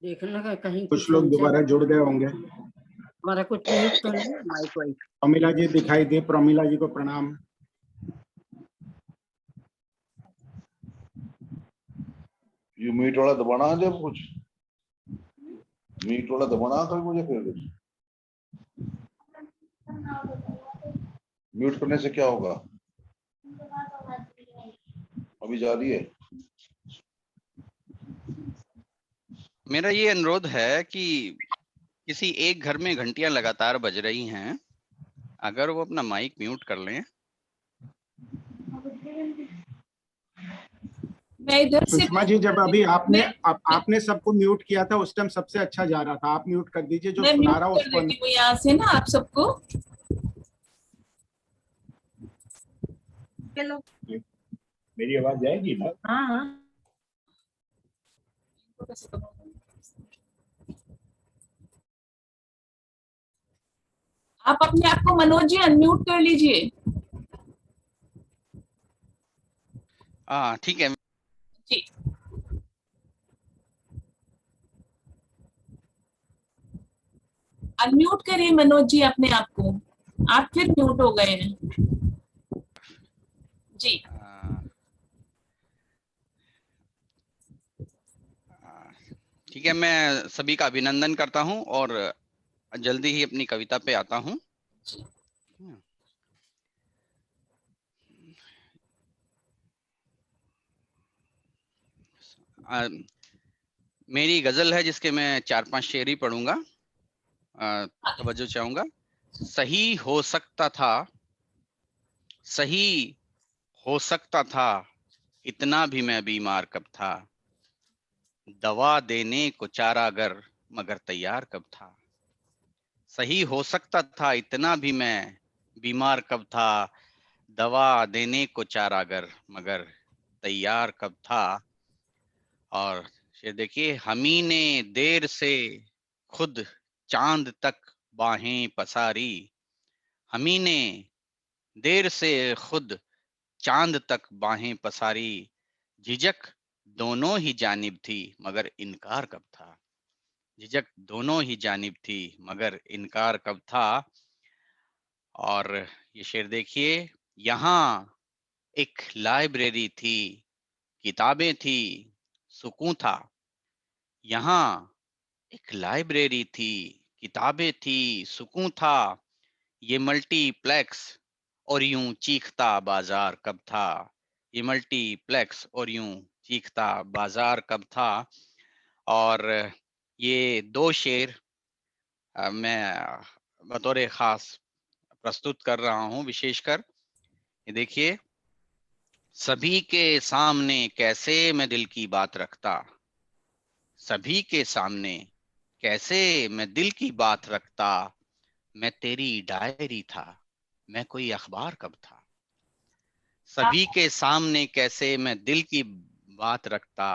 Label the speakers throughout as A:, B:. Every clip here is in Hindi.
A: देखना का कहीं
B: कुछ लोग दोबारा जुड़ गए होंगे।
A: हमारा कुछ म्यूट तो नहीं माइक वाइक।
B: प्रमिला जी दिखाई दे, प्रमिला जी को प्रणाम।
C: ये मीट वाला दबाना है जब कुछ मीट वाला दबाना था मुझे, फिर कुछ म्यूट करने से क्या होगा? अभी जा रही है।
D: मेरा ये अनुरोध है कि किसी एक घर में घंटियां लगातार बज रही हैं, अगर वो अपना माइक म्यूट कर लें।
E: मैं इधर से
B: सुषमा जी, जब अभी आपने सबको म्यूट किया था उस टाइम सबसे अच्छा जा रहा था। आप म्यूट कर दीजिए, जो सुना रहा उसको।
E: यहाँ से ना आप सबको
F: चलो,
B: मेरी आवाज जाएगी ना?
F: हाँ हाँ।
E: आप अपने आप को मनोज जी अनम्यूट कर लीजिए।
D: ठीक है
E: जी, अनम्यूट करिए मनोज जी अपने आप को। आप फिर म्यूट हो गए हैं जी।
D: ठीक है, मैं सभी का अभिनंदन करता हूं और जल्दी ही अपनी कविता पे आता हूं। मेरी गजल है जिसके मैं 4-5 शेर ही पढ़ूंगा। तवज्जो चाहूंगा। सही हो सकता था, सही हो सकता था, इतना भी मैं बीमार कब था। दवा देने को चारागर, मगर तैयार कब था। सही हो सकता था, इतना भी मैं बीमार कब था। दवा देने को चारागर, मगर तैयार कब था। और शेर देखिए, हमी ने देर से खुद चांद तक बाहें पसारी। हमी ने देर से खुद चांद तक बाहें पसारी। झिझक दोनों ही जानिब थी, मगर इनकार कब था। झिझक दोनों ही जानिब थी, मगर इनकार कब था। और ये शेर देखिए, यहाँ एक लाइब्रेरी थी, किताबें थी, सुकून था। यहाँ एक लाइब्रेरी थी, किताबें थी, सुकून था। ये मल्टीप्लेक्स और यूं चीखता बाजार कब था। ये मल्टीप्लेक्स और यूं चीखता बाजार कब था। और ये 2 शेर मैं बतौर खास प्रस्तुत कर रहा हूं। विशेषकर ये देखिए, सभी के सामने कैसे मैं दिल की बात रखता। सभी के सामने कैसे मैं दिल की बात रखता। मैं तेरी डायरी था, मैं कोई अखबार कब था। सभी के सामने कैसे मैं दिल की बात रखता।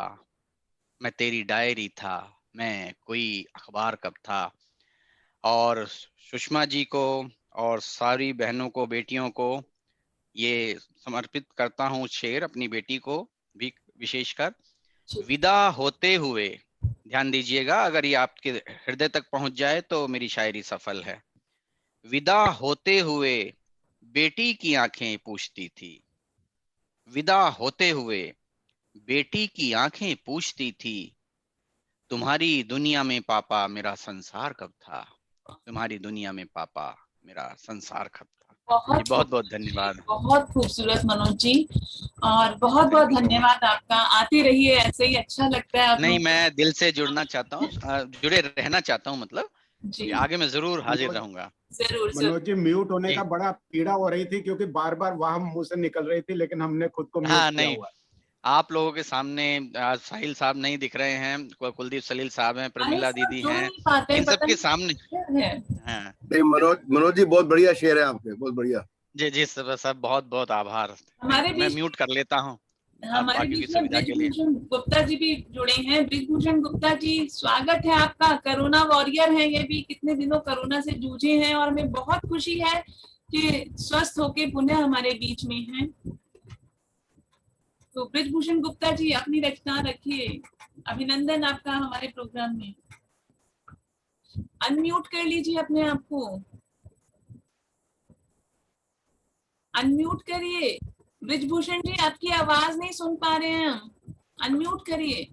D: मैं तेरी डायरी था, मैं कोई अखबार कब था। और सुषमा जी को और सारी बहनों को, बेटियों को ये समर्पित करता हूँ शेर, अपनी बेटी को भी विशेषकर। विदा होते हुए, ध्यान दीजिएगा, अगर ये आपके हृदय तक पहुंच जाए तो मेरी शायरी सफल है। विदा होते हुए बेटी की आंखें पूछती थी। विदा होते हुए बेटी की आंखें पूछती थी। तुम्हारी दुनिया में पापा मेरा संसार कब था। तुम्हारी दुनिया में पापा मेरा संसार कब था।
E: बहुत
D: बहुत धन्यवाद।
E: बहुत खूबसूरत मनोज जी, और बहुत बहुत धन्यवाद आपका। आते रहिए, ऐसे ही अच्छा लगता है।
D: नहीं, मैं दिल से जुड़ना चाहता हूँ, जुड़े रहना चाहता हूँ, मतलब
E: जी,
D: आगे मैं जरूर हाजिर रहूंगा।
E: जरूर
B: मनोज जी, म्यूट होने का बड़ा पीड़ा हो रही थी क्योंकि बार बार वह मुंह से निकल रही थी, लेकिन हमने खुद को म्यूट किया
D: नहीं,
B: हुआ।
D: आप लोगों के सामने साहिल साहब नहीं दिख रहे हैं, कुलदीप सलील साहब हैं, प्रमिला दीदी हैं, इन सबके सामने।
G: नहीं, मनोज जी बहुत बढ़िया शेर है आपके, बहुत बढ़िया।
D: जी सब बहुत बहुत आभार।
E: हमारे
D: मैं म्यूट कर लेता हूँ
E: हमारे बीच में ब्रिजभूषण गुप्ता जी भी जुड़े हैं। ब्रिजभूषण गुप्ता जी, स्वागत है आपका। कोरोना वॉरियर है ये भी, कितने दिनों कोरोना से जूझे हैं, और हमें बहुत खुशी है कि स्वस्थ होके पुनः हमारे बीच में हैं। तो ब्रिजभूषण गुप्ता जी अपनी रचना रखिए। अभिनंदन आपका हमारे प्रोग्राम में। अनम्यूट कर लीजिए अपने आप को, अनम्यूट करिए। ब्रिजभूषण जी आपकी आवाज नहीं सुन पा रहे हैं हम, अनम्यूट करिए।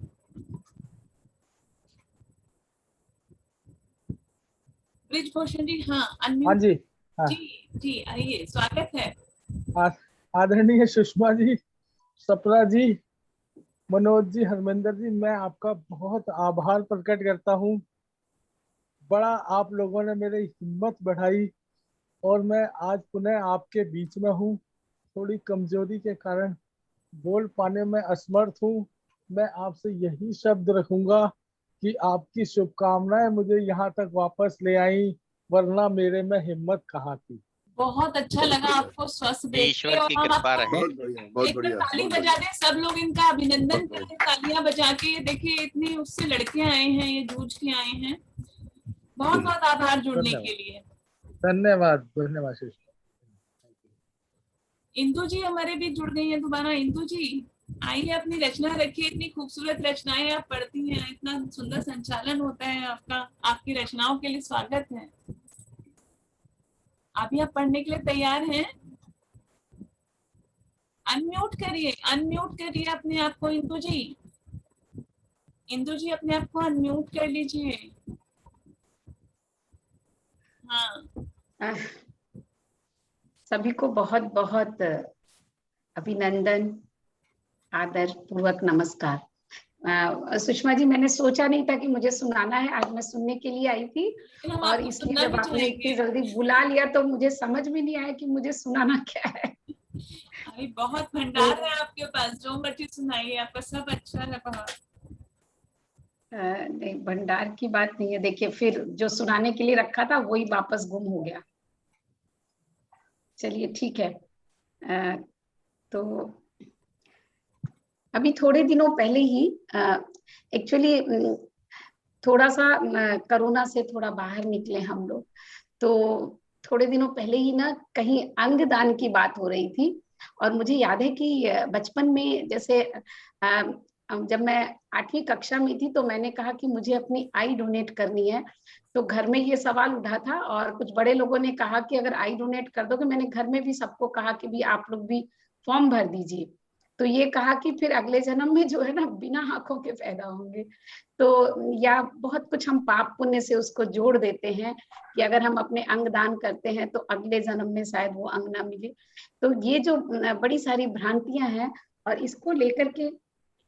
E: ब्रिजभूषण जी हाँ
F: हाँ
E: अनम्यूट।
F: जी, हाँ।
E: जी आइए, स्वागत है।
F: आदरणीय सुषमा जी, सपना जी, मनोज जी, हरमिंदर जी, मैं आपका बहुत आभार प्रकट करता हूँ। बड़ा आप लोगों ने मेरी हिम्मत बढ़ाई और मैं आज पुनः आपके बीच में हूँ। थोड़ी कमजोरी के कारण बोल पाने में असमर्थ हूँ। मैं आपसे यही शब्द रखूंगा कि आपकी शुभकामनाएं मुझे यहाँ तक वापस ले आई, वरना मेरे में हिम्मत कहाँ थी।
E: बहुत अच्छा लगा आपको स्वस्थ देख के,
D: ईश्वर
E: और
D: की
E: हम
D: कृपा
E: आपको
D: रहे।
G: बहुत बढ़िया, बहुत
E: एक बार
G: बढ़िया,
E: ताली
G: बहुत
E: बजा
G: बढ़िया।
E: दें सब लोग, इनका अभिनंदन
G: बहुत
E: करें तालियां बजा के। देखिए इतनी उससे लड़के आए हैं, ये जूझ के आए हैं। बहुत बहुत आभार जुड़ने के लिए।
F: धन्यवाद, धन्यवाद सुषमा।
E: इंदु जी हमारे बीच जुड़ गई हैं दोबारा। इंदु जी आइए, अपनी रचना रखिए। इतनी खूबसूरत रचनाएं आप पढ़ती हैं, इतना सुंदर संचालन होता है आपका। आपकी रचनाओं के लिए स्वागत है। अभी आप पढ़ने के लिए तैयार हैं? अनम्यूट करिए अपने आप को। इंदु जी अपने आप को अनम्यूट कर लीजिए। हाँ,
A: सभी को बहुत बहुत अभिनंदन, आदर पूर्वक नमस्कार। सुषमा जी, मैंने सोचा नहीं था कि मुझे सुनाना है। आज मैं सुनने के लिए आई थी,
E: लेकिन हम
A: और
E: आपको
A: इसलिए
E: सुनना
A: जब
E: भी
A: आपने इतनी
E: चाहेंगे।
A: जल्दी बुला लिया तो मुझे समझ में नहीं आया कि मुझे सुनाना क्या है।
E: अरे बहुत भंडार है आपके पास, जो मर्जी सुनाइए, आपका सब अच्छा है बहुत।
A: नहीं, भंडार की बात नहीं है। देखिए, फिर जो सुनाने के लिए रखा था वही वापस गुम हो गया। चलिए ठीक है। तो अभी थोड़े दिनों पहले ही एक्चुअली थोड़ा सा कोरोना से थोड़ा बाहर निकले हम लोग, तो थोड़े दिनों पहले ही ना कहीं अंगदान की बात हो रही थी। और मुझे याद है कि बचपन में जैसे जब मैं 8वीं कक्षा में थी तो मैंने कहा कि मुझे अपनी आई डोनेट करनी है। तो घर में ये सवाल उठा था और कुछ बड़े लोगों ने कहा कि अगर आई डोनेट कर दोगे, मैंने घर में भी सबको कहा कि भी आप लोग भी फॉर्म भर दीजिए। तो ये कहा कि फिर अगले जन्म में जो है ना बिना आंखों के पैदा होंगे। तो या बहुत कुछ हम पाप पुण्य से उसको जोड़ देते हैं कि अगर हम अपने अंग दान करते हैं तो अगले जन्म में शायद वो अंग ना मिले। तो ये जो बड़ी सारी भ्रांतियां हैं, और इसको लेकर के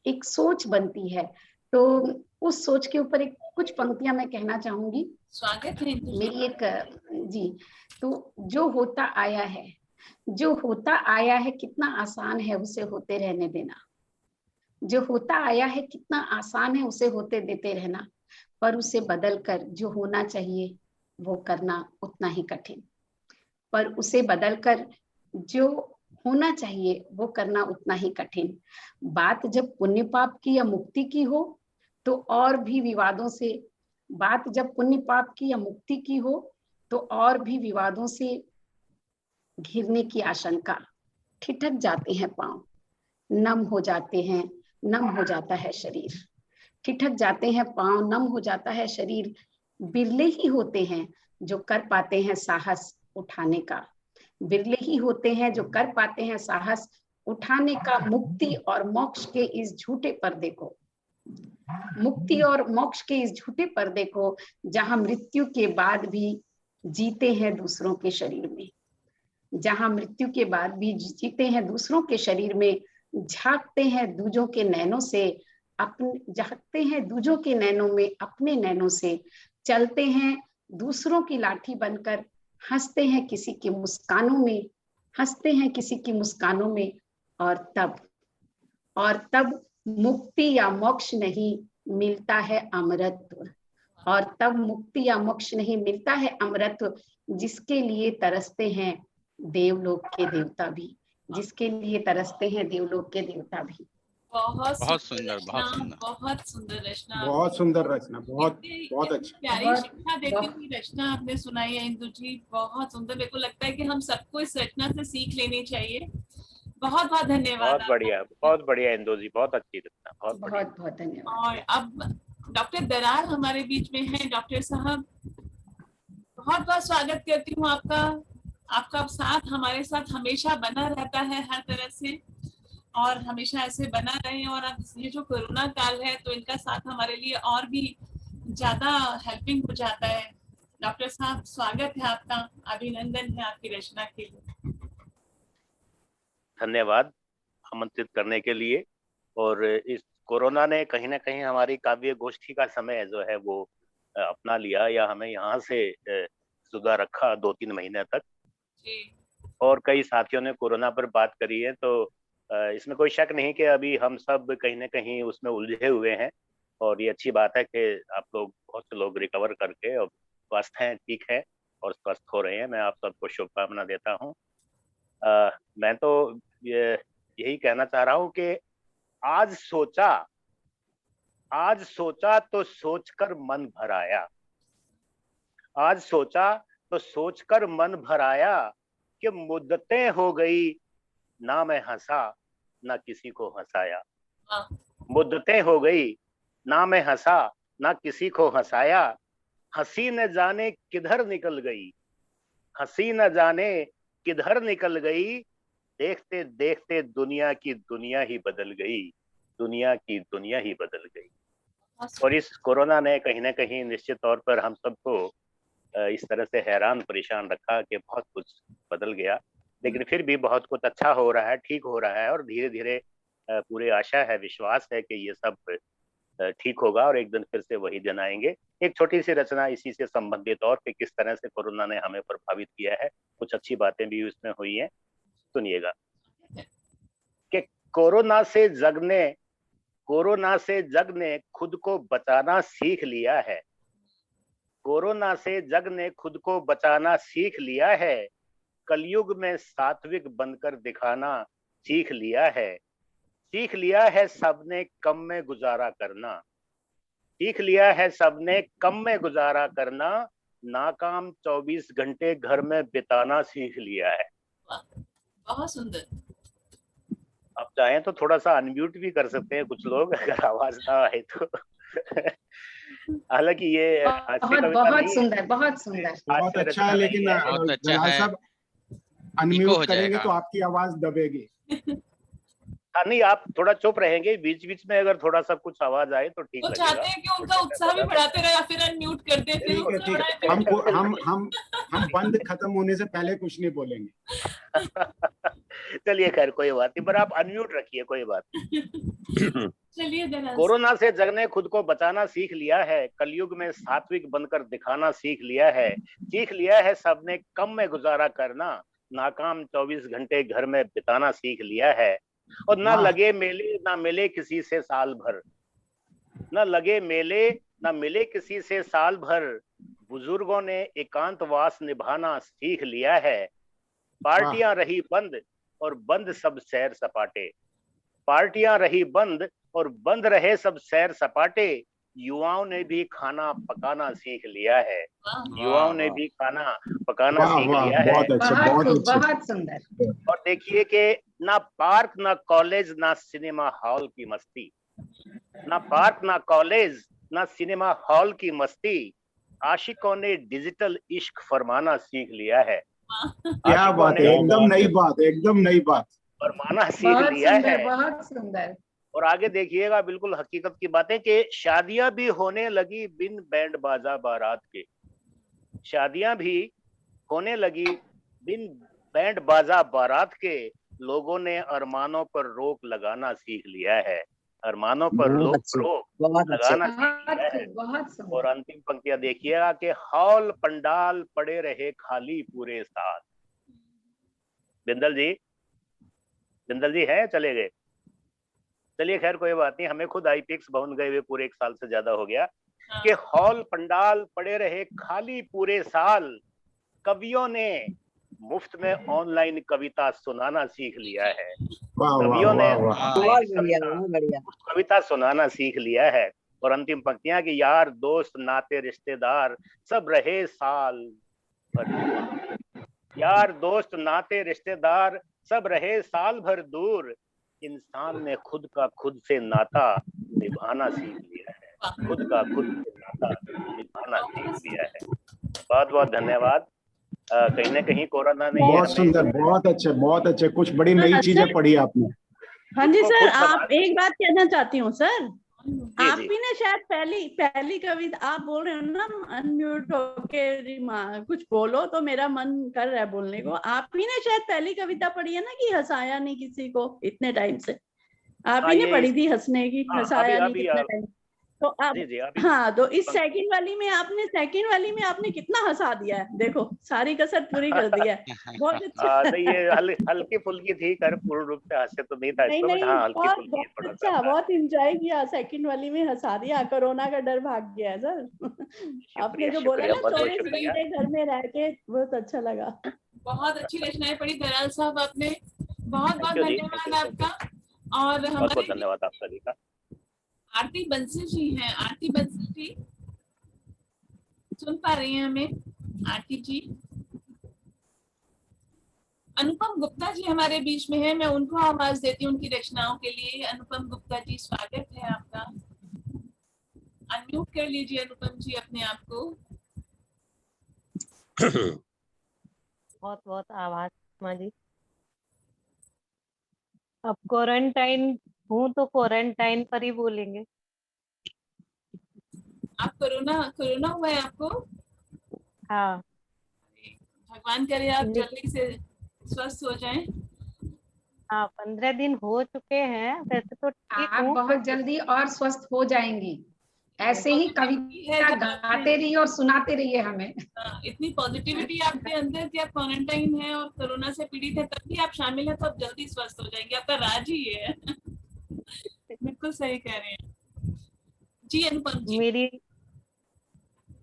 A: एक सोच बनती है। तो उस सोच के ऊपर एक कुछ पंक्तियां मैं कहना चाहूंगी।
E: स्वागत है
A: मेरी एक जी। तो जो होता आया है कितना आसान है उसे होते रहने देना। जो होता आया है कितना आसान है उसे होते देते रहना, पर उसे बदल कर जो होना चाहिए वो करना उतना ही कठिन। पर उसे बदल कर जो होना चाहिए वो करना उतना ही कठिन। बात जब पुण्य पाप की या मुक्ति की हो तो और भी विवादों से बात जब पुण्य पाप की या मुक्ति की हो तो और भी विवादों से घिरने की आशंका। ठिठक जाते हैं पांव, नम हो जाते हैं, नम हो जाता है शरीर। ठिठक जाते हैं पांव, नम हो जाता है शरीर। बिरले ही होते हैं जो कर पाते हैं साहस उठाने का। बिरले ही होते हैं जो कर पाते हैं साहस उठाने का। मुक्ति और मोक्ष के इस झूठे पर्दे को, मुक्ति और मोक्ष के इस झूठे पर्दे को, जहां मृत्यु के बाद भी जीते हैं दूसरों के शरीर में। जहां मृत्यु के बाद भी जीते हैं दूसरों के शरीर में। झांकते हैं दूजों के नैनों से अपने, झांकते हैं दूजों के नैनों में अपने नैनों से। चलते हैं दूसरों की लाठी बनकर, हंसते हैं किसी की मुस्कानों में, हंसते हैं किसी की मुस्कानों में। और तब मुक्ति या मोक्ष नहीं मिलता है अमरत्व। और तब मुक्ति या मोक्ष नहीं मिलता है अमरत्व, जिसके लिए तरसते हैं देवलोक के देवता भी। जिसके लिए तरसते हैं देवलोक के देवता भी।
E: बहुत सुंदर,
B: बहुत सुंदर रचना, बहुत अच्छा।
E: प्यारी शिक्षा देती हुई रचना आपने सुनाई है इंदु जी, बहुत सुंदर। मेरे को लगता है कि हम सबको इस रचना से सीख लेनी चाहिए। बहुत बहुत धन्यवाद।
H: बहुत बढ़िया इंदु जी, बहुत अच्छी रचना, बहुत बढ़िया।
A: बहुत बहुत धन्यवाद।
E: और अब डॉक्टर दरार हमारे बीच में हैं। डॉक्टर साहब, बहुत बहुत स्वागत करती हूँ आपका। आपका साथ हमारे साथ हमेशा बना रहता है हर तरह से, और हमेशा ऐसे बना रहे। और अब ये जो कोरोना काल है तो इनका साथ हमारे लिए और भी ज्यादा हेल्पिंग हो जाता है। डॉक्टर साहब, स्वागत है आपका, अभिनंदन है आपकी रचना के लिए।
H: धन्यवाद आमंत्रित करने के लिए। और इस कोरोना ने कहीं ना कहीं हमारी काव्य गोष्ठी का समय जो है वो अपना लिया, या हमें यहाँ से जुदा रखा 2-3 महीने तक। और कई साथियों ने कोरोना पर बात करी है, तो इसमें कोई शक नहीं कि अभी हम सब कहीं ना कहीं उसमें उलझे हुए हैं। और ये अच्छी बात है कि आप लोग, बहुत से लोग रिकवर करके और स्वस्थ हैं, ठीक है, और स्वस्थ हो रहे हैं। मैं आप सबको शुभकामना देता हूँ। मैं तो यही कहना चाह रहा हूँ कि आज सोचा तो सोचकर मन भर आया। आज सोचा तो सोचकर मन भर आया कि मुद्दतें हो गई, ना मैं हंसा ना किसी को हंसाया। मुद्दतें हो गई, ना मैं हंसा ना किसी को हंसाया। हंसी न जाने किधर निकल गई, हंसी न जाने किधर निकल गई। देखते देखते दुनिया की दुनिया ही बदल गई, दुनिया की दुनिया ही बदल गई। और इस कोरोना ने कहीं ना कहीं निश्चित तौर पर हम सबको इस तरह से हैरान परेशान रखा कि बहुत कुछ बदल गया। लेकिन फिर भी बहुत कुछ अच्छा हो रहा है, ठीक हो रहा है, और धीरे धीरे पूरी आशा है, विश्वास है कि ये सब ठीक होगा और एक दिन फिर से वही दिन आएंगे। एक छोटी सी रचना इसी से संबंधित, और कि किस तरह से कोरोना ने हमें प्रभावित किया है, कुछ अच्छी बातें भी उसमें हुई हैं, सुनिएगा। कि कोरोना से जग ने खुद को बचाना सीख लिया है। कोरोना से जग ने खुद को बचाना सीख लिया है। कलयुग में सात्विक बनकर दिखाना सीख लिया है। सीख लिया है सबने कम में गुजारा करना। सीख लिया है सबने कम में गुजारा करना। नाकाम 24 घंटे घर में बिताना सीख लिया है।
E: बहुत सुंदर।
H: आप चाहें तो थोड़ा सा अनम्यूट भी कर सकते हैं कुछ लोग, अगर आवाज ना आए तो। हालांकि ये
A: बहुत सुंदर, बहुत सुंदर,
B: बहुत अच्छा है, लेकिन दलाल साहब अनम्यूट करेंगे तो आपकी आवाज दबेगी।
H: हाँ, नहीं, आप थोड़ा चुप रहेंगे, बीच बीच में अगर थोड़ा सा कुछ आवाज आए तो ठीक
E: वो
H: लगेगा।
E: चाहते हैं कि उनका उत्साह भी बढ़ाते रहे, या फिर अनम्यूट कर दे, फिर
B: ठीक है, हम बंद खत्म होने से पहले कुछ नहीं बोलेंगे।
H: चलिए, खैर कोई बात नहीं, पर आप अनम्यूट रखिए, कोई बात नहीं।
E: चलिए।
H: कोरोना से जग ने खुद को बचाना सीख लिया है। कलयुग में सात्विक बनकर दिखाना सीख लिया है। सीख लिया है सबने कम में गुजारा करना। नाकाम 24 घंटे घर में बिताना सीख लिया है। और ना लगे मेले ना मिले किसी से साल भर। न लगे मेले न मिले किसी से साल भर। बुजुर्गों ने एकांतवास निभाना सीख लिया है। पार्टियां रही बंद और बंद सब सैर सपाटे। पार्टियां रही बंद और बंद रहे सब सैर सपाटे। युवाओं ने भी खाना पकाना सीख लिया है। युवाओं ने भी खाना पकाना सीख लिया है।
A: बहुत सुंदर।
H: और देखिए कि ना पार्क ना कॉलेज ना सिनेमा हॉल की मस्ती। ना पार्क ना कॉलेज ना सिनेमा हॉल की मस्ती। आशिकों ने डिजिटल इश्क फरमाना सीख लिया है।
B: क्या बात है, एकदम नई बात, एकदम नई बात
H: फरमाना सीख लिया है।
A: बहुत सुंदर।
H: और आगे देखिएगा, बिल्कुल हकीकत की बातें, कि शादियां भी होने लगी बिन बैंड बाजा बारात के। शादियां भी होने लगी बिन बैंड बाजा बारात के। लोगों ने अरमानों पर रोक लगाना सीख लिया है। अरमानों पर रोक लगाना सीख लिया है। और अंतिम पंक्तियां देखिएगा कि हॉल पंडाल पड़े रहे खाली पूरे साल। बिंदल जी है, चले गए। चलिए, खैर कोई बात नहीं, हमें खुद आईपीएक्स भवन गए हुए पूरे 1 साल से ज्यादा हो गया। कि हॉल पंडाल पड़े रहे खाली पूरे साल। कवियों ने मुफ्त में ऑनलाइन कविता सुनाना सीख लिया है। कवियों ने कविता सुनाना सीख लिया है। और अंतिम पंक्तियां कि यार दोस्त नाते रिश्तेदार सब रहे साल भर। यार दोस्त नाते रिश्तेदार सब रहे साल भर दूर, इंसान ने खुद का खुद से नाता निभाना सीख लिया है, खुद का खुद से नाता निभाना सीख लिया है। बहुत बहुत धन्यवाद। कहीं ना कहीं कोरोना ने ये
B: बहुत
H: हमें
B: सुंदर, बहुत अच्छे, कुछ बड़ी नई चीजें पढ़ी आपने।
I: हाँ जी
H: खुद को
I: सर,
H: खुद
I: आप
H: संभाल
I: एक बात कहना चाहती हूँ सर।
H: जी
I: आप
H: जी
I: भी ने शायद पहली कविता आप बोल रहे हो ना, अनम्यूट होके कुछ बोलो तो मेरा मन कर रहा है बोलने को। आप ही ने शायद पहली कविता पढ़ी है ना कि हंसाया नहीं किसी को इतने टाइम से। आप
H: हाँ
I: ही ने
H: ये
I: पढ़ी थी हंसने की,
H: हाँ
I: हंसाया नहीं
H: अभी
I: कितने टाइम। तो अब
H: जी जी अभी
I: हाँ, तो इस सेकंड वाली में आपने कितना हंसा दिया है, देखो सारी कसर पूरी कर दी है। बहुत अच्छा।
H: नहीं ये हल्की फुल्की थी कर, पूर्ण रूप से हास्य तो नहीं था
I: नहीं
H: इसमें, बट
I: नहीं,
H: हाँ हल्की
I: बहुत
H: फुल्की
I: बहुत
H: थोड़ा
I: अच्छा,
H: सा।
I: बहुत इंजॉय किया। सेकंड वाली में हंसा दिया, कोरोना का डर भाग गया है सर। आपने
H: शुक्रिया
I: जो बोला
H: शुक्रिया,
I: ना
H: बहुत बहुत
I: 24
H: शुक्रिया।
I: घंटे घर में रह के, बहुत अच्छा लगा।
E: बहुत अच्छी रचनाएं पढ़ी दलाल साहब आपने, बहुत बहुत
H: थैंक यू जी,
E: धन्यवाद
H: थैंक यू,
E: आपका। और
H: बहुत बहुत
E: हमारे
H: धन्यवाद आप सभी का।
E: आरती बंसल जी हैं। आरती बंसल जी सुन पा रही हैं हमें? आरती जी। अनुपम गुप्ता जी हमारे बीच में है, मैं उनको आवाज देती हूँ उनकी रचनाओं के लिए। अनुपम गुप्ता जी, स्वागत है आपका। अनम्यूट कर लीजिए अनुपम जी अपने आप को।
J: बहुत बहुत आभार सुषमा जी। अब क्वारंटाइन हूँ तो क्वारंटाइन पर ही बोलेंगे।
E: आप कोरोना हुआ है आपको?
J: हाँ,
E: भगवान करे आप
J: लेकिन
E: जल्दी से स्वस्थ हो जाएं।
J: हाँ 15 दिन हो चुके हैं, वैसे तो ठीक
A: आप
J: हूँ
A: बहुत जल्दी और स्वस्थ हो जाएंगी। ऐसे ही
E: पॉजिटिविटी है
A: कविता
E: जो आप में,
A: गाते रहिए और सुनाते रहिए हमें।
E: इतनी पॉजिटिविटी आपके अंदर कि आप क्वारंटाइन है और कोरोना से पीड़ित है तब भी आप शामिल है, तो आप जल्दी स्वस्थ हो जाएंगे। आपका राज ही ये है। बिल्कुल सही कह रहे हैं जी अनुपम जी।
J: मेरी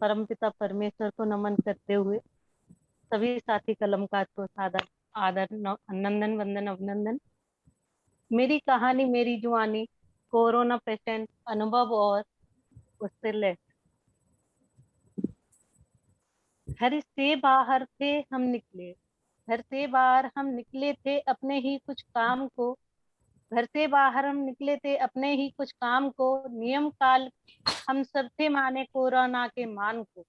J: परमपिता परमेश्वर को नमन करते हुए सभी साथी कलमकार को सादर आदर नंदन वंदन अभिनंदन। मेरी कहानी मेरी जुआनी, कोरोना पेशेंट अनुभव और उससे ले। घर से बाहर थे हम निकले, घर से बाहर हम निकले थे अपने ही कुछ काम को। घर से बाहर हम निकले थे अपने ही कुछ काम को, नियम काल हम सब थे माने कोरोना के मान को।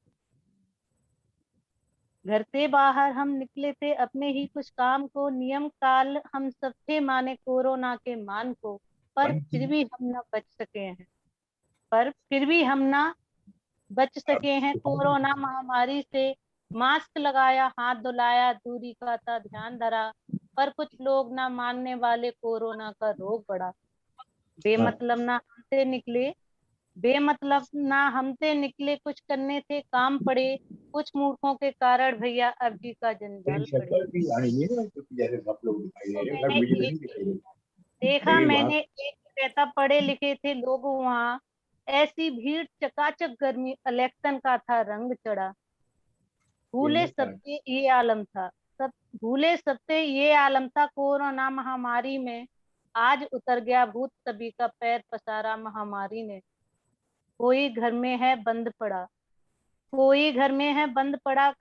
J: घर से बाहर हम निकले थे अपने ही कुछ काम को, नियम काल हम सब थे माने कोरोना के मान को। पर फिर भी हम ना बच सके हैं, पर फिर भी हम ना बच सके हैं कोरोना महामारी से। मास्क लगाया, हाथ धुलाया, दूरी का था ध्यान धरा, पर कुछ लोग ना मानने वाले कोरोना का रोग बढ़ा। बेमतलब ना हमसे निकले, बेमतलब ना हमसे निकले, कुछ करने थे काम पड़े, कुछ मूर्खों के कारण भैया अब जी का जंजाल पड़े। मैंने एक कहता पढ़े लिखे थे लोग वहाँ, ऐसी भीड़ चकाचक गर्मी, इलेक्शन का था रंग चढ़ा। भूले सबसे ये आलम था, सब भूले सबसे ये आलम था, कोरोना महामारी में आज उतर गया भूत सभी का पैर पसारा महामारी ने। कोई घर में है बंद पड़ा, कोई घर में है बंद पड़ा,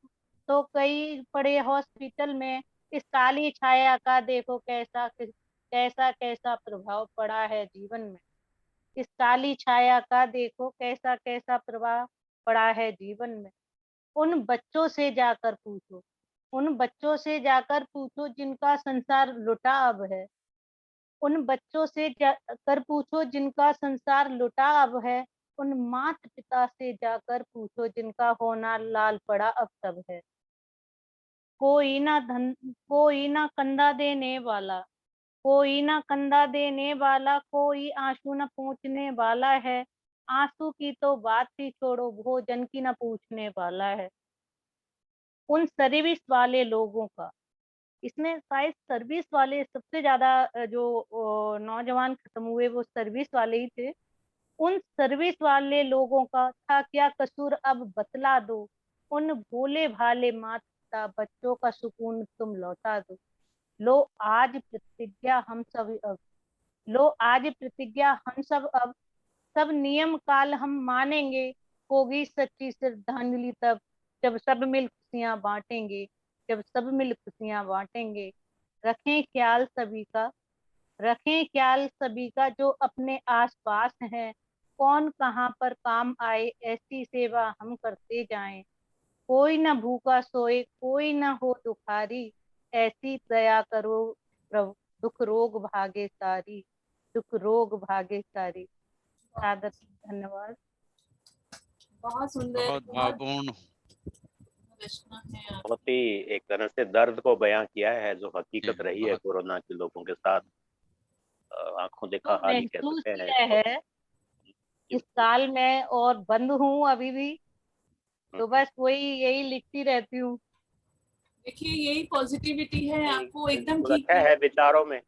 J: तो कई पड़े हॉस्पिटल में। इस काली छाया का देखो कैसा कैसा कैसा प्रभाव पड़ा है जीवन में। इस काली छाया का देखो कैसा कैसा प्रभाव पड़ा है जीवन में। उन बच्चों से जाकर पूछो, उन बच्चों से जाकर पूछो जिनका संसार लुटा अब है। उन बच्चों से जाकर पूछो जिनका संसार लुटा अब है। उन माता पिता से जाकर पूछो जिनका होना लाल पड़ा अब सब है। कोई ना कंधा देने वाला, कोई ना कंधा देने वाला, कोई आंसू न पूछने वाला है। आंसू की तो बात ही छोड़ो, भोजन की न पूछने वाला है। उन सर्विस वाले लोगों का, इसमें शायद सर्विस वाले सबसे ज्यादा जो नौजवान खत्म हुए वो सर्विस वाले ही थे। उन सर्विस वाले लोगों का था क्या कसूर अब बतला दो। उन भोले भाले माता बच्चों का सुकून तुम लौटा दो। लो आज प्रतिज्ञा हम सब अब, लो आज प्रतिज्ञा हम सब अब, सब नियम काल हम मानेंगे। होगी सच्ची श्रद्धांजलि तब जब सब मिल खुशियां बांटेंगे। जब सब मिल खुशियां बांटेंगे। रखें ख्याल सभी का, रखें ख्याल सभी का जो अपने आसपास हैं। कौन कहाँ पर काम आए, ऐसी सेवा हम करते जाएं। कोई न भूखा सोए, कोई न हो दुखारी, ऐसी दया करो प्रभु, दुख रोग भागे सारी, दुख रोग भागे सारी। सादर धन्यवाद।
E: बहुत सुंदर,
D: बहुत भावपूर्ण।
E: रचना है आप।
H: बहुत ही एक तरह से दर्द को बयां किया है, जो हकीकत रही है
D: बहुत।
H: कोरोना के लोगों के साथ। आंखों देखा
J: तो
H: हाल ही कह
J: महसूस
H: सकते हैं
J: किया
H: इसको।
J: है इस साल में, और बंद हूँ अभी भी, तो बस वही यही लिखती रहती हूँ।
E: देखिए यही पॉजिटिविटी है, आपको एकदम
H: बिल्कुल
E: ठीक
H: अच्छा है विचारों में।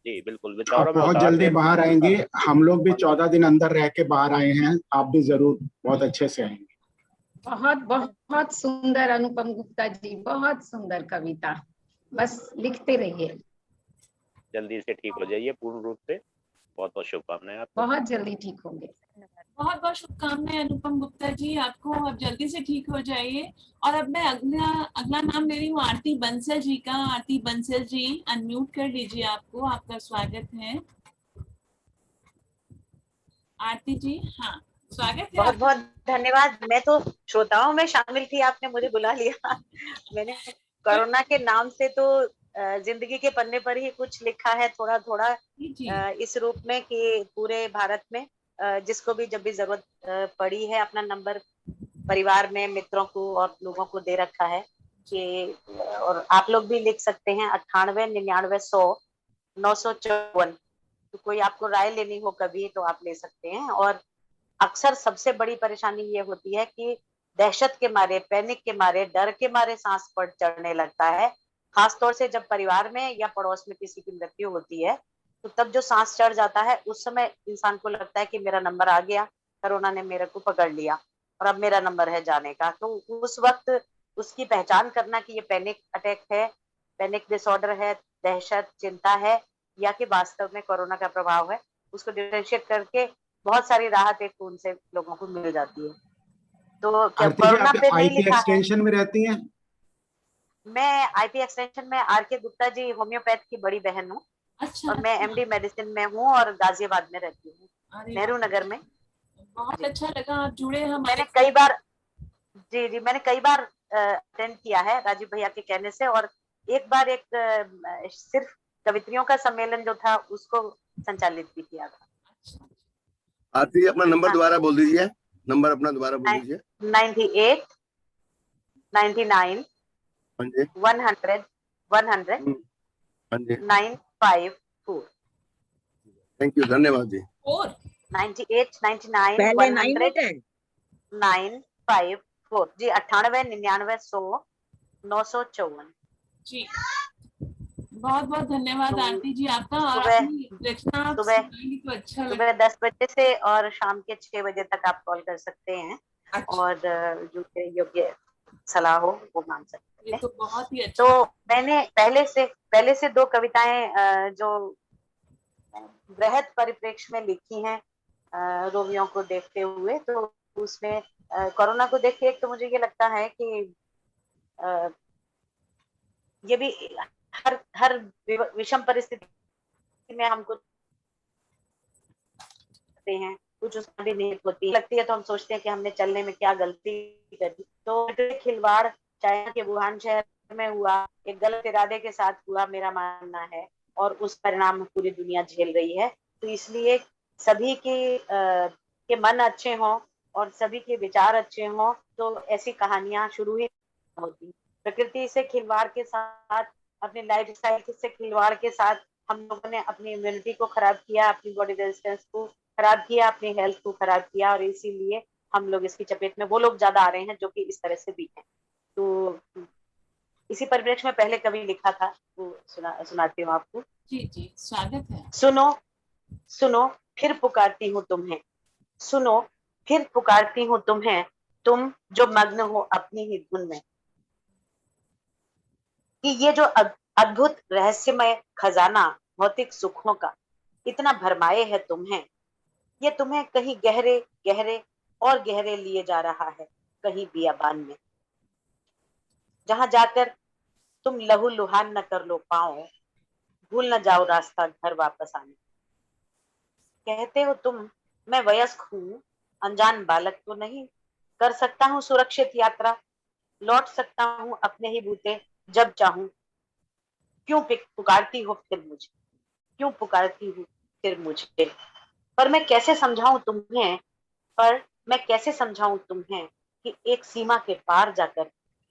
H: जी बिल्कुल,
B: आप
H: विचारों में
B: बहुत
H: उतार
B: जल्दी
H: दे।
B: बाहर आएंगे। हम लोग भी 14 दिन अंदर रह के बाहर आए हैं, आप भी जरूर बहुत अच्छे से आएंगे।
A: बहुत बहुत सुंदर अनुपम गुप्ता जी, बहुत सुंदर कविता। बस लिखते रहिए,
H: जल्दी से ठीक हो जाइए पूर्ण रूप से। बहुत बहुत शुभकामनाएं आपको।
A: बहुत जल्दी ठीक होंगे।
E: बहुत बहुत शुभकामनाएं अनुपम गुप्ता जी आपको, अब जल्दी से ठीक हो जाइए। और अब मैं अगला अगला नाम ले रही हूँ आरती बंसल जी का। आरती बंसल जी, अनम्यूट कर लीजिए आपको, आपका स्वागत है। आरती जी, हाँ स्वागत है।
K: बहुत बहुत धन्यवाद। मैं तो श्रोताओं में शामिल थी, आपने मुझे बुला लिया। मैंने कोरोना के नाम से तो जिंदगी के पन्ने पर ही कुछ लिखा है, थोड़ा थोड़ा इस रूप में कि पूरे भारत में जिसको भी जब भी जरूरत पड़ी है, अपना नंबर परिवार में मित्रों को और लोगों को दे रखा है कि, और आप लोग भी लिख सकते हैं 98 99 100 954। तो कोई आपको राय लेनी हो कभी तो आप ले सकते हैं। और अक्सर सबसे बड़ी परेशानी ये होती है कि दहशत के मारे, पैनिक के मारे, डर के मारे सांस पड़ चढ़ने लगता है। खासतौर से जब परिवार में या पड़ोस में किसी की मृत्यु होती है, तो तब जो सांस चढ़ जाता है, उस समय इंसान को लगता है कि मेरा नंबर आ गया, कोरोना ने मेरे को पकड़ लिया और अब मेरा नंबर है जाने का। तो उस वक्त उसकी पहचान करना कि ये पैनिक अटैक है, पैनिक डिसऑर्डर है, दहशत, चिंता है, या कि वास्तव में कोरोना का प्रभाव है, उसको डिफरेंशिएट करके बहुत सारी राहत एक खून से लोगों को मिल जाती है। तो क्या
B: आरती जी,
K: कोरोना
B: आप
K: पे नहीं
B: आईपी
K: लिखा है?
B: एक्सटेंशन में रहती हैं?
K: मैं आईपी एक्सटेंशन में आर.के. गुप्ता जी होम्योपैथ की बड़ी बहन हूँ।
E: अच्छा,
K: और मैं एमडी मेडिसिन में हूँ और गाजियाबाद में रहती हूँ, नेहरू नगर में।
E: बहुत अच्छा लगा आप जुड़े हमारे।
K: मैंने कई बार मैंने कई बार अटेंड किया है राजीव भैया के कहने से। और एक बार एक सिर्फ कवित्रियों का सम्मेलन जो था उसको संचालित भी किया था।
G: आरती, अपना नंबर दोबारा बोल दीजिए, नंबर अपना दोबारा बोल दीजिए।
K: 98 99 100 954।
G: थैंक यू, धन्यवाद जी।
K: 98 99
L: पहले
K: 100 954 जी। 98 99 100 954
E: जी। बहुत बहुत धन्यवाद आरती जी आपका। और
K: सुबह
E: अपनी रचना आप
K: सुबह
E: सुनाएंगी तो अच्छा लगेगा।
K: सुबह 10 बजे से और शाम के 6 बजे तक आप कॉल कर सकते हैं। और जो योग्य सलाह हो वो मान सकते
E: ये
K: हैं।
E: तो बहुत ही अच्छा।
K: तो मैंने पहले से 2 कविताएं जो बृहद परिप्रेक्ष्य में लिखी हैं रोगियों को देखते हुए, तो उसमें कोरोना को देख के एक तो मुझे ये लगता है कि ये भी हर विषम परिस्थिति में हमको हैं, कुछ उसमें भी नहीं होती लगती है, तो हम सोचते हैं कि हमने चलने में क्या गलती कर दी। तो खिलवाड़ चाइना के वुहान शहर में हुआ, एक गलत इरादे के साथ हुआ, मेरा मानना है, और उस परिणाम पूरी दुनिया झेल रही है। तो इसलिए सभी के मन अच्छे हों और सभी के विचार अच्छे हों, तो ऐसी कहानियां शुरू ही होती। प्रकृति से खिलवाड़ के साथ, अपने लाइफ स्टाइल से खिलवाड़ के साथ हम लोगों ने अपनी इम्यूनिटी को खराब किया, अपनी बॉडी रेजिस्टेंस को खराब किया, अपनी हेल्थ को खराब किया, और इसीलिए हम लोग इसकी चपेट में वो लोग ज्यादा आ रहे हैं जो कि इस तरह से वीक हैं। तो इसी परिप्रेक्ष्य में पहले कभी लिखा था, वो सुनाती हूँ आपको।
E: जी जी, स्वागत है।
K: सुनो सुनो फिर पुकारती हूँ तुम्हें, सुनो फिर पुकारती हूँ तुम्हें, तुम जो मग्न हो अपनी ही धुन में, कि ये जो अद्भुत रहस्यमय खजाना भौतिक सुखों का इतना भरमाए है तुम्हें, ये तुम्हें कहीं गहरे गहरे और गहरे लिए जा रहा है, कहीं बियाबान में, जहां जाकर तुम लहू लुहान न कर लो पाओ, भूल न जाओ रास्ता घर वापस आने। कहते हो तुम मैं वयस्क हूँ, अनजान बालक तो नहीं, कर सकता हूँ सुरक्षित यात्रा, लौट सकता हूँ अपने ही बूते जब चाहूं। क्यों पुकारती हो फिर मुझे, क्यों पुकारती हूँ फिर मुझे। पर मैं कैसे समझाऊं तुम्हें, पर मैं कैसे समझाऊं तुम्हें कि एक सीमा के पार जाकर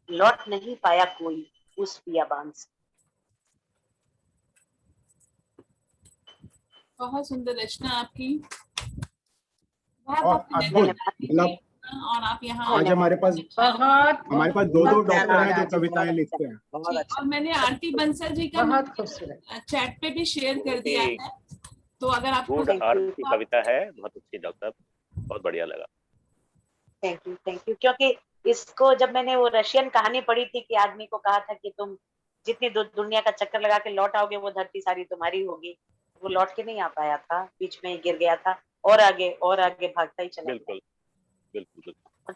K: लौट नहीं पाया कोई उस बियाबान से।
E: बहुत सुंदर रचना आपकी, बहुत
B: और
E: बहुत
B: अद्भुत, मतलब
E: और आप यहाँ
B: आज हमारे पास दो
A: बहुत
B: डॉक्टर हैं जो
A: धन्यवाद।
B: कविताएं लिखते हैं।
K: बहुत
E: जी,
K: अच्छा।
E: और मैंने आरती बंसल जी का
A: बहुत खूबसूरत।
E: चैट पे भी शेयर कर दिया है, तो अगर आपको
H: गुड आरती की कविता है, बहुत अच्छी डॉक्टर, बहुत बढ़िया लगा।
K: Thank you. क्योंकि इसको जब मैंने वो रशियन कहानी पढ़ी थी कि आदमी को कहा था कि तुम जितनी दुनिया का चक्कर लगा के लौट आओगे वो धरती सारी तुम्हारी होगी, वो लौट के नहीं आ पाया था, बीच में ही गिर गया था और आगे भागता ही चला गया।
H: बिल्कुल।
K: और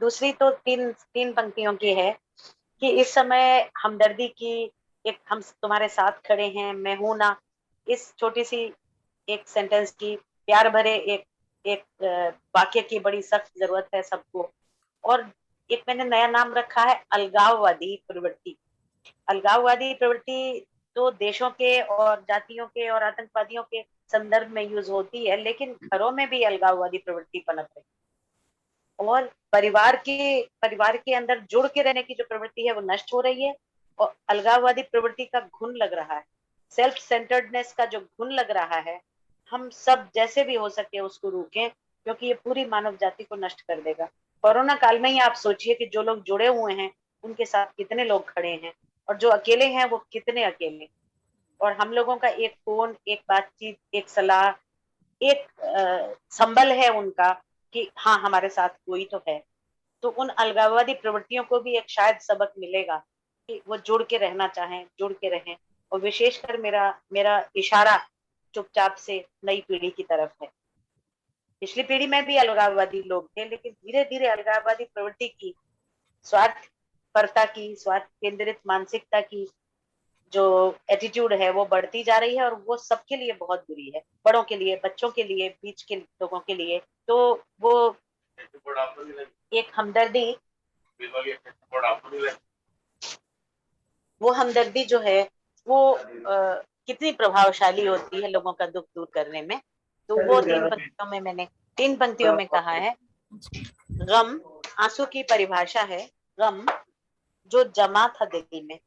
K: दूसरी तो तीन पंक्तियों की है कि इस समय हमदर्दी की एक हम तुम्हारे साथ खड़े हैं, मैं हूं ना, इस छोटी सी एक सेंटेंस की प्यार भरे एक वाक्य की बड़ी सख्त जरूरत है सबको। और एक मैंने नया नाम रखा है अलगाववादी प्रवृत्ति। अलगाववादी प्रवृत्ति तो देशों के और जातियों के और आतंकवादियों के संदर्भ में यूज होती है, लेकिन घरों में भी अलगाववादी प्रवृत्ति पनप रही और परिवार के अंदर जुड़ के रहने की जो प्रवृत्ति है वो नष्ट हो रही है और अलगाववादी प्रवृत्ति का घुन लग रहा है, सेल्फ सेंटर्डनेस का जो घुन लग रहा है, हम सब जैसे भी हो सके उसको रोकें, क्योंकि ये पूरी मानव जाति को नष्ट कर देगा। कोरोना काल में ही आप सोचिए कि जो लोग जुड़े हुए हैं उनके साथ कितने लोग खड़े हैं और जो अकेले हैं वो कितने अकेले, और हम लोगों का एक फोन, एक बातचीत, एक सलाह, एक संबल है उनका कि हाँ हमारे साथ कोई तो है। तो उन अलगाववादी प्रवृत्तियों को भी एक शायद सबक मिलेगा कि वो जुड़ के रहना चाहें, जुड़ के रहें। और विशेषकर मेरा इशारा चुपचाप से नई पीढ़ी की तरफ है। पिछली पीढ़ी में भी अलगाववादी लोग थे, लेकिन धीरे धीरे अलगाववादी प्रवृत्ति की, स्वार्थपरता की, स्वार्थ केंद्रित मानसिकता की जो एटीट्यूड है वो बढ़ती जा रही है और वो सबके लिए बहुत बुरी है, बड़ों के लिए, बच्चों के लिए, बीच के लोगों के लिए। तो वो एक हमदर्दी जो है वो कितनी प्रभावशाली होती है लोगों का दुख दूर करने में। तो वो तीन पंक्तियों में कहा है। गम, आंसू की परिभाषा है गम जो जमा था दिल में,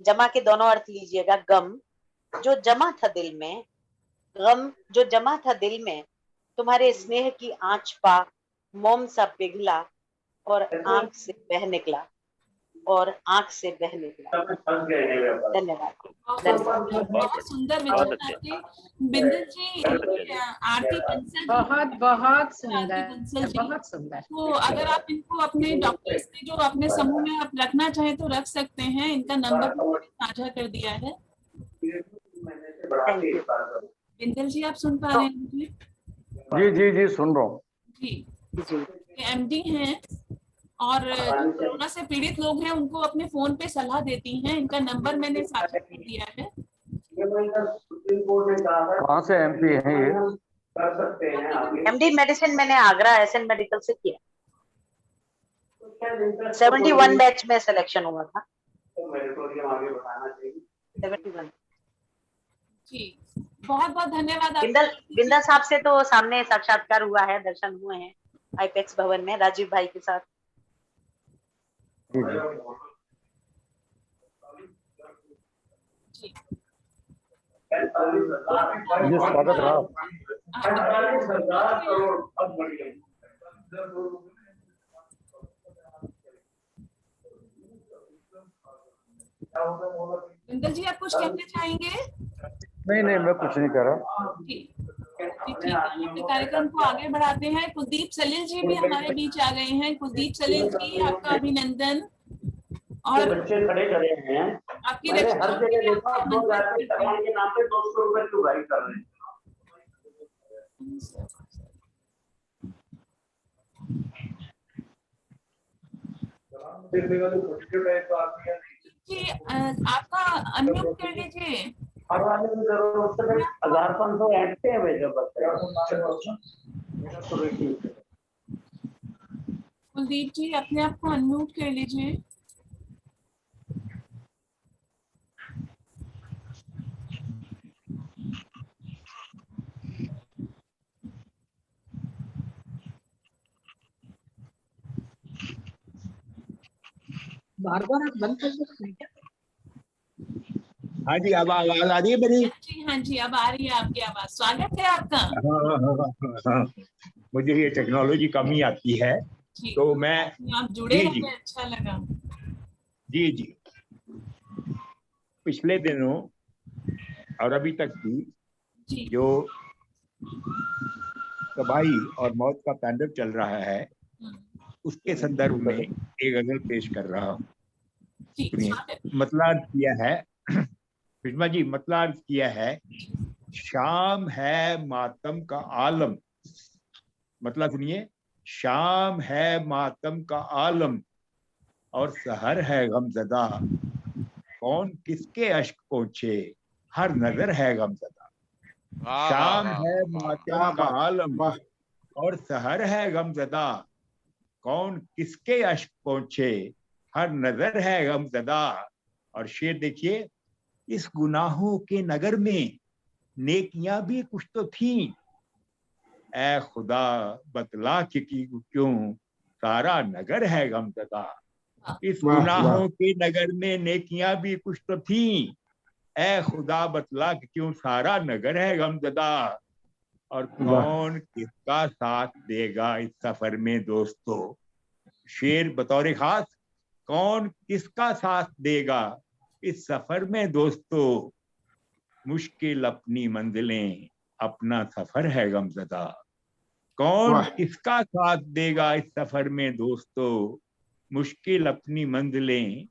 K: जमा के दोनों अर्थ लीजिएगा, गम जो जमा था दिल में, गम जो जमा था दिल में, तुम्हारे स्नेह की आंच पा मोम सा पिघला और आंख से बह निकला, और आंख से बह निकला। धन्यवाद।
E: बहुत सुंदर विचार आपके बिंदल जी। आरती बंसल
A: बहुत सुंदर, बहुत सुंदर।
E: तो अगर आप इनको अपने डॉक्टर्स के जो अपने समूह में आप रखना चाहें तो रख सकते हैं, इनका नंबर भी साझा कर दिया है। बिंदल जी आप सुन पा रहे हैं मुझे?
L: जी सुन रहा हूँ
E: जी। एमडी हैं और जो कोरोना से पीड़ित लोग हैं उनको अपने फोन पे सलाह देती हैं, इनका नंबर मैंने साझा कर दिया है।
L: कहाँ से एमपी हैं ये?
K: एमडी मेडिसिन मैंने आगरा एसएन मेडिकल से किया, 71 बैच में सिलेक्शन हुआ था। 71।
E: जी बहुत बहुत धन्यवाद।
K: बिंदल साहब से तो सामने साक्षात्कार हुआ है, दर्शन हुए हैं आईपेक्स भवन में राजीव भाई के साथ।
L: ये स्वागत रहा।
E: बिंदल जी आप कुछ कहना चाहेंगे?
L: नहीं मैं कुछ नहीं कर रहा।
E: ठीक है, हम अपने कार्यक्रम को आगे बढ़ाते हैं। कुलदीप सलील जी भी हमारे बीच आ गए हैं। कुलदीप सलील जी आपका अभिनंदन। और
M: बच्चे खड़े हैं
E: आपकी
M: मैंने हर जगह देखा 2000 के सामान के नाम पे 200 रुपए की उगाही कर रहे हैं। देखने वाले पॉजिटिव टाइप का आदमी है।
E: जी आपका अनम्यूट कर लीजिए।
M: हर वाले में जरूर 1500 ऐडते हैं मेरे
E: कुलदीप जी अपने आप को अनम्यूट कर लीजिए।
N: बार बार आप बंद कर सकते हैं क्या?
O: हाँ जी, अब आवाज आ रही है मेरी?
E: जी हाँ जी, अब आ रही है आपकी आवाज। स्वागत है आपका।
O: हाँ, मुझे ये टेक्नोलॉजी कम ही आती है, तो मैं
E: आप जुड़े
O: जी
E: हैं, अच्छा लगा।
O: जी पिछले दिनों और अभी तक की जो तबाही और मौत का तांडव चल रहा है उसके संदर्भ में एक गजल पेश कर रहा हूँ। मतलब किया है सुषमा जी, मतलब किया है, शाम है मातम का आलम। मतलब सुनिए, शाम है मातम का आलम और सहर है गमज़दा, कौन किसके अश्क पोंछे, हर नजर है गमज़दा। शाम है मातम का आलम और सहर है गमज़दा, कौन किसके अश्क पोंछे, हर नजर है गमज़दा। और शेर देखिए, इस गुनाहों के नगर में नेकियां भी कुछ तो थीं, ऐ खुदा बतला कि क्यों सारा नगर है गमज़दा। इस गुनाहों के नगर में नेकियां भी कुछ तो थीं, ऐ खुदा बतला कि क्यों सारा नगर है गमज़दा। और कौन किसका साथ देगा इस सफर में दोस्तों। शेर बतौर खास, कौन किसका साथ देगा इस सफर में दोस्तों, मुश्किल अपनी मंजिलें अपना सफर है गमज़दा। कौन किसका साथ देगा इस सफर में दोस्तों, मुश्किल अपनी मंजिलें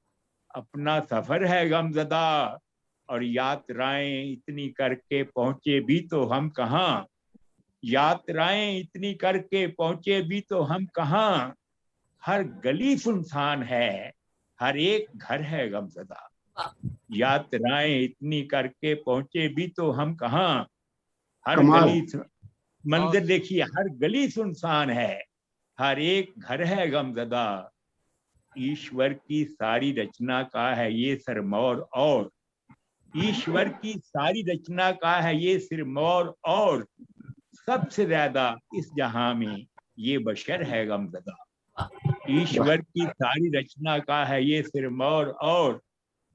O: अपना सफर है गमज़दा। और यात्राएं इतनी करके पहुंचे भी तो हम कहाँ, यात्राएं इतनी करके पहुंचे भी तो हम कहाँ, हर गली सुनसान है हर एक घर है गमज़दा। यात्राएं इतनी करके पहुंचे भी तो हम कहाँ, हर गली मंदिर देखिए, हर गली सुनसान है हर एक घर है गमज़दा। ईश्वर की सारी रचना का है ये सिरमौर और, ईश्वर की सारी रचना का है ये सिरमौर और, सबसे ज्यादा इस जहां में ये बशर है गमज़दा। ईश्वर की सारी रचना का है ये सिरमौर और,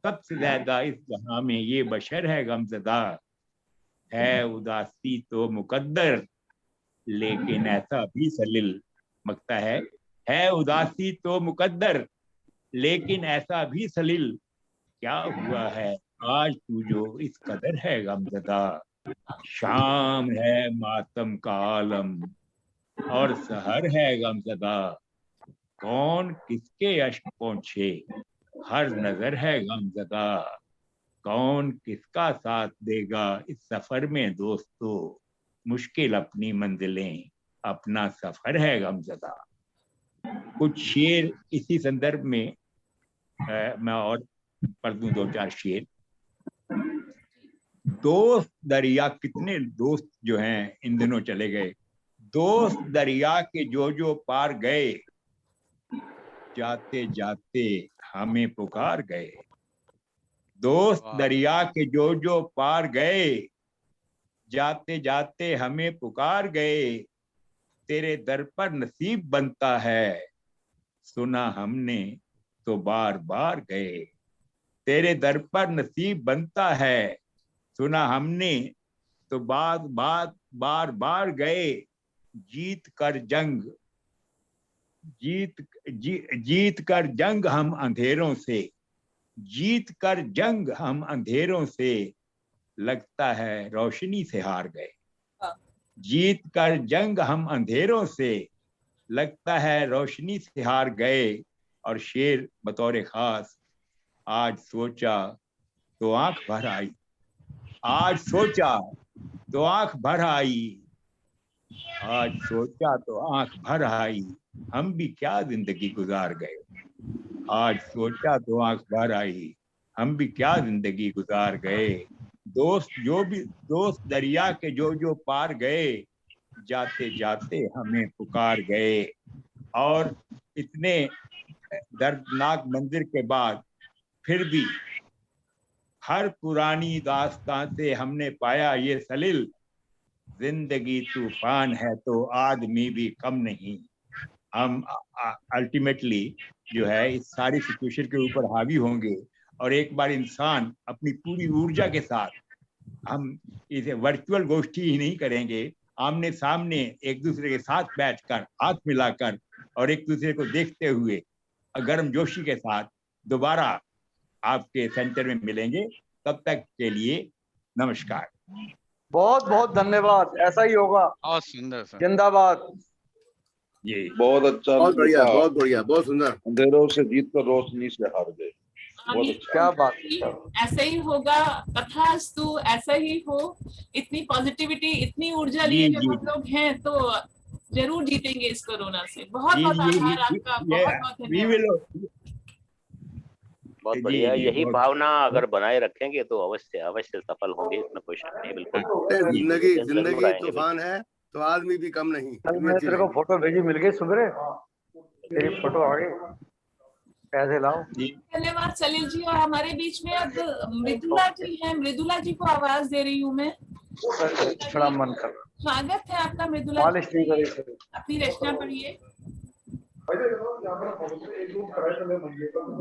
O: सबसे ज्यादा इस जहां में ये बशर है गमज़दा। है उदासी तो मुकद्दर लेकिन ऐसा भी सलील, मकता है उदासी तो मुकद्दर लेकिन ऐसा भी सलील, क्या हुआ है आज तू जो इस कदर है गमज़दा। शाम है मातम का आलम और सहर है गमज़दा, कौन किसके अश्क पोंछे, हर नजर है गमज़दा। कौन किसका साथ देगा इस सफर में दोस्तों, मुश्किल अपनी मंजिलें अपना सफर है गमज़दा। कुछ शेर इसी संदर्भ में मैं और पढ़ दूं, दो चार शेर। दोस्त दरिया, कितने दोस्त जो हैं इन दिनों चले गए, दोस्त दरिया के जो पार गए, जाते जाते हमें पुकार गए। दोस्त दरिया के जो पार गए, जाते जाते हमें पुकार गए, तेरे दर पर नसीब बनता है, सुना हमने तो बार बार गए। तेरे दर पर नसीब बनता है, सुना हमने तो बार बार गए। जीत कर जंग हम अंधेरों से, जीत कर जंग हम अंधेरों से, लगता है रोशनी से हार गए। जीत कर जंग हम अंधेरों से, लगता है रोशनी से हार गए। और शेर बतौर खास, आज सोचा तो आंख भर आई, आज सोचा तो आंख भर आई, आज सोचा तो आंख भर आई, हम भी क्या जिंदगी गुजार गए। आज सोचा तो आंख भर आई, हम भी क्या जिंदगी गुजार गए। दोस्त दरिया के जो पार गए, जाते जाते हमें पुकार गए। और इतने दर्दनाक मंजिल के बाद फिर भी हर पुरानी दास्तां से हमने पाया ये सलील, जिंदगी तूफान है तो आदमी भी कम नहीं। हम अल्टीमेटली जो है इस सारी सिचुएशन के ऊपर हावी होंगे और एक बार इंसान अपनी पूरी ऊर्जा के साथ, हम इसे वर्चुअल गोष्ठी ही नहीं करेंगे, आमने सामने एक दूसरे के साथ बैठकर हाथ मिलाकर और एक दूसरे को देखते हुए गर्म जोशी के साथ दोबारा आपके सेंटर में मिलेंगे। तब तक के लिए नमस्कार।
L: बहुत बहुत धन्यवाद, ऐसा ही होगा।
D: बहुत सुंदर सर,
L: जिंदाबाद।
O: ये
C: बहुत अच्छा,
G: बहुत बढ़िया, बहुत बढ़िया, बहुत सुंदर।
C: अंधेरों से जीत कर रोशनी से हार गए। बहुत अच्छा,
L: क्या बात।
E: ऐसा ही होगा, तथास्तु, ऐसा ही हो। इतनी पॉजिटिविटी, इतनी ऊर्जा लिए जब हम लोग हैं तो जरूर जीतेंगे इस कोरोना से। बहुत बहुत आभार आपका, बहुत बहुत धन्यवाद।
H: बहुत बढ़िया। यही भावना अगर बनाए रखेंगे तो अवश्य अवश्य सफल होंगे, इसमें कोई शक नहीं। बिल्कुल।
G: जिंदगी तूफान है तो आदमी भी कम नहीं।
L: कल मैंने तेरे को फोटो भेजी, मिल गई सुबह, तेरी फोटो आ गई। पैसे लाओ।
E: धन्यवाद सलील जी। और हमारे बीच में अब मृदुला जी हैं। मृदुला जी को आवाज दे रही हूँ मैं।
L: बड़ा मन कर रहा।
E: स्वागत है आपका मृदुला
L: मालिश नहीं करी सर।
E: अपनी रचना पढ़िए।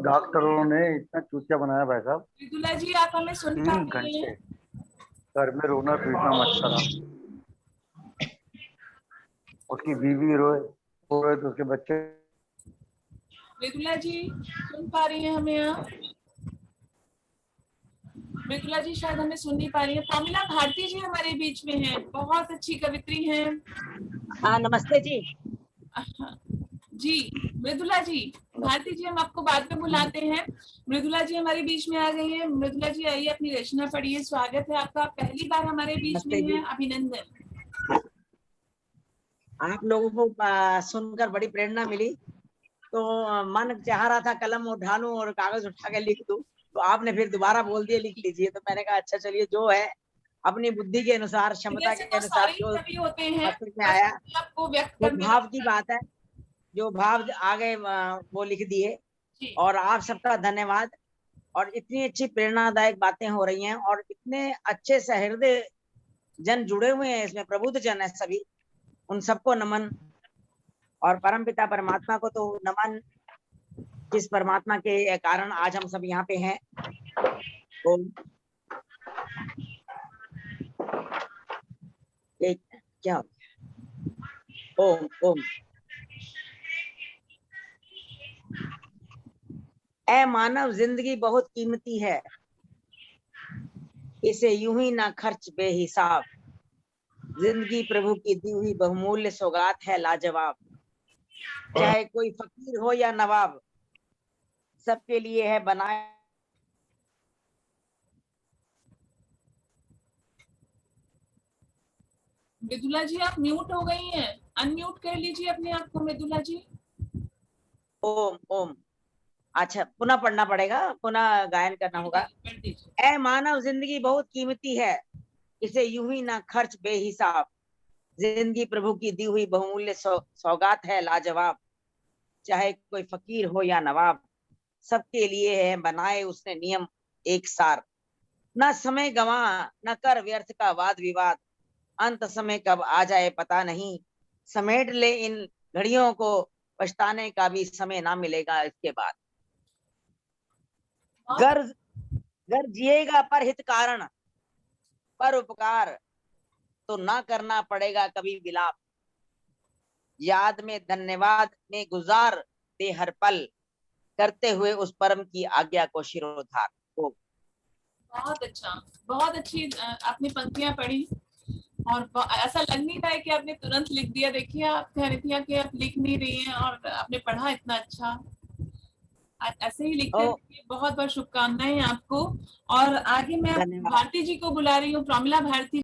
L: डॉक्टरों ने इतना चूतिया बनाया भाई साहब।
E: मृदुला जी आप हमें सुन पा
L: 3
E: रही हैं?
L: घंटे घर में रोना पीटना मत करा। उसकी बीवी रोए तो उसके बच्चे।
E: मृदुला जी सुन पा रही हैं हमें आप? मृदुला जी शायद हमें सुन नहीं पा रही है। प्रमिला भारती जी हमारे बीच में हैं, बहुत अच्छी कवित्री हैं।
N: हाँ नमस्ते जी।
E: जी मृदुला जी, भारती जी हम आपको बाद में बुलाते हैं। मृदुला जी हमारे बीच में आ गई हैं। मृदुला जी आइए, अपनी रचना पढ़िए। स्वागत है आपका, पहली बार हमारे बीच में है। अभिनंदन।
N: आप लोगों को सुनकर बड़ी प्रेरणा मिली, तो मन चाह रहा था कलम उठा लूं और कागज उठा के लिख दूं, तो आपने फिर दोबारा बोल दिया लिख लीजिए। तो मैंने कहा अच्छा चलिए, जो है अपनी बुद्धि के अनुसार, क्षमता के अनुसार जो
E: होते हैं
N: मस्तिष्क में आया,
E: आपको व्यक्त
N: वो
E: करने
N: भाव की बात है, जो भाव आगे वो लिख दिए। और आप सबका धन्यवाद। और इतनी अच्छी प्रेरणादायक बातें हो रही हैं और इतने अच्छे सहृदय जन जुड़े हुए हैं इसमें, प्रबुद्ध जन है सभी, उन सबको नमन। और परमपिता परमात्मा को तो नमन, जिस परमात्मा के कारण आज हम सब यहाँ पे हैं। ओम। क्या ओम ओम। ऐ मानव, जिंदगी बहुत कीमती है, इसे यूं ही ना खर्च बेहिसाब। जिंदगी प्रभु की दी हुई बहुमूल्य सौगात है लाजवाब। चाहे कोई फकीर हो या नवाब, सबके लिए है बनाए।
E: मृदुला जी आप म्यूट हो गई हैं, अनम्यूट कर लीजिए अपने आप को मृदुला जी।
N: ओम ओम। अच्छा, पुनः पढ़ना पड़ेगा, पुनः गायन करना होगा। ऐ मानव, जिंदगी बहुत कीमती है, इसे यूं ही ना खर्च बेहिसाब। जिंदगी प्रभु की दी हुई बहुमूल्य सौगात है लाजवाब। चाहे कोई फकीर हो या नवाब, सबके लिए है बनाए उसने नियम एक सार। न समय गवा, न कर व्यर्थ का वाद विवाद। अंत समय कब आ जाए पता नहीं, समेट ले इन घड़ियों को, पछताने का भी समय ना मिलेगा इसके बाद। घर जिएगा पर हित कारण, पर उपकार तो ना करना पड़ेगा कभी विलाप। याद में धन्यवाद में गुजार दे हर पल, करते हुए उस परम की आज्ञा को शिरोधार।
E: बहुत अच्छा, बहुत अच्छी आपने पंक्तियां पढ़ी और ऐसा लग नहीं रहा है कि आपने तुरंत लिख दिया। देखिए आप कह रही थी कि आप लिख नहीं रही हैं और आपने पढ़ा इतना अच्छा। ऐसे ही लिखते रहिए। बहुत बहुत शुभकामनाएं आपको। और आगे मैं भारती जी को बुला रही हूँ, प्रमिला भारती।